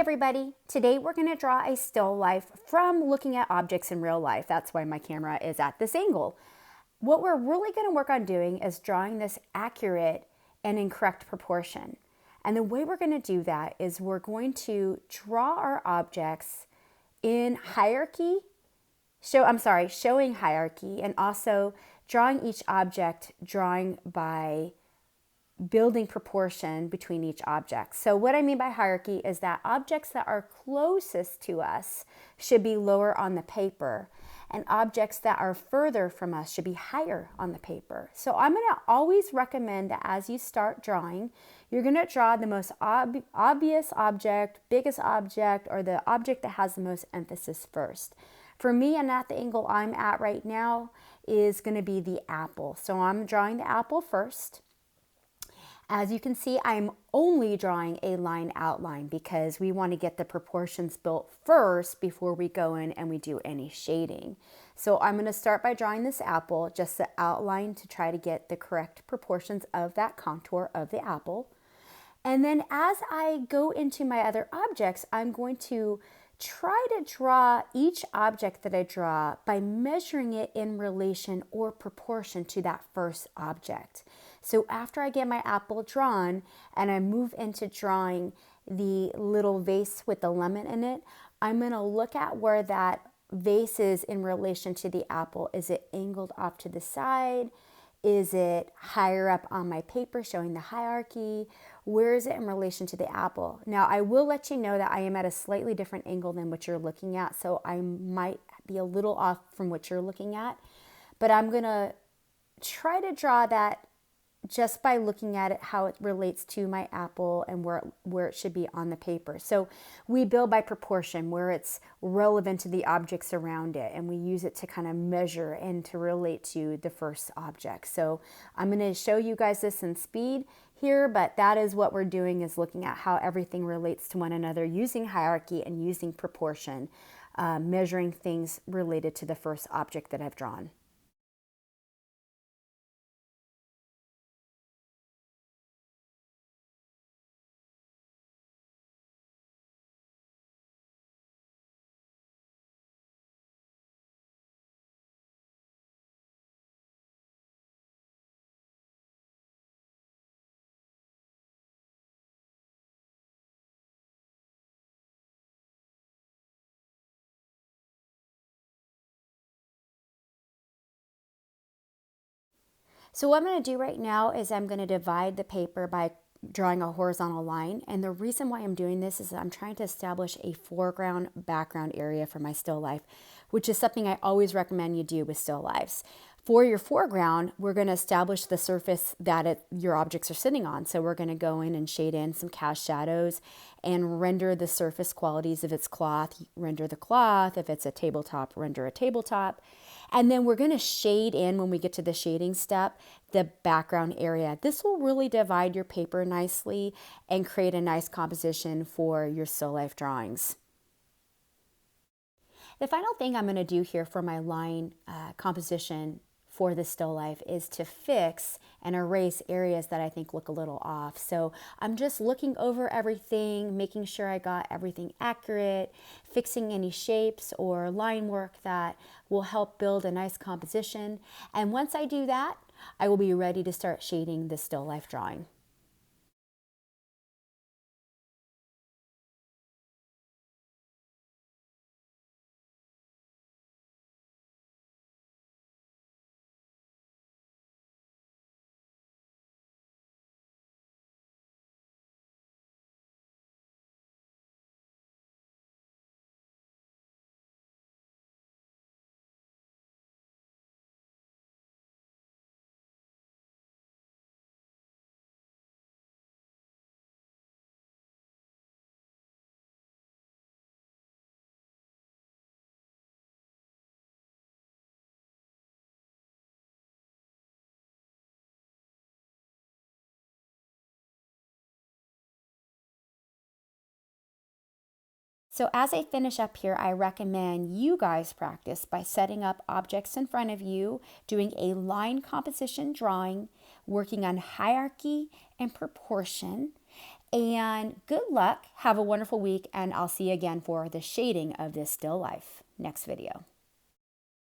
everybody, today we're going to draw a still life from looking at objects in real life. That's why my camera is at this angle. What we're really going to work on doing is drawing this accurate and in correct proportion. And the way we're going to do that is we're going to draw our objects in hierarchy, showing hierarchy, and also drawing each object, drawing by building proportion between each object. So what I mean by hierarchy is that objects that are closest to us should be lower on the paper, and objects that are further from us should be higher on the paper. So I'm going to always recommend that as you start drawing, you're going to draw the most obvious object, biggest object, or the object that has the most emphasis first. For me, and at the angle I'm at right now, is going to be the apple. So I'm drawing the apple first. As you can see, I'm only drawing a line outline because we want to get the proportions built first before we go in and we do any shading. So I'm going to start by drawing this apple, just the outline to try to get the correct proportions of that contour of the apple. And then as I go into my other objects, I'm going to try to draw each object that I draw by measuring it in relation or proportion to that first object. So after I get my apple drawn and I move into drawing the little vase with the lemon in it, I'm going to look at where that vase is in relation to the apple. Is it angled off to the side? Is it higher up on my paper showing the hierarchy? Where is it in relation to the apple? Now, I will let you know that I am at a slightly different angle than what you're looking at, so I might be a little off from what you're looking at, but I'm going to try to draw that just by looking at it, how it relates to my apple and where it should be on the paper. So we build by proportion, where it's relevant to the objects around it, and we use it to kind of measure and to relate to the first object. So I'm going to show you guys this in speed here, but that is what we're doing, is looking at how everything relates to one another using hierarchy and using proportion, measuring things related to the first object that I've drawn. So what I'm going to do right now is I'm going to divide the paper by drawing a horizontal line. And the reason why I'm doing this is that I'm trying to establish a foreground background area for my still life, which is something I always recommend you do with still lifes. For your foreground, we're going to establish the surface that your objects are sitting on. So we're going to go in and shade in some cast shadows and render the surface qualities. If it's cloth, render the cloth. If it's a tabletop, render a tabletop. And then we're going to shade in, when we get to the shading step, the background area. This will really divide your paper nicely and create a nice composition for your still life drawings. The final thing I'm going to do here for my line composition for the still life is to fix and erase areas that I think look a little off. So I'm just looking over everything, making sure I got everything accurate, fixing any shapes or line work that will help build a nice composition. And once I do that, I will be ready to start shading the still life drawing. So as I finish up here, I recommend you guys practice by setting up objects in front of you, doing a line composition drawing, working on hierarchy and proportion, And good luck. Have a wonderful week, and I'll see you again for the shading of this still life next video.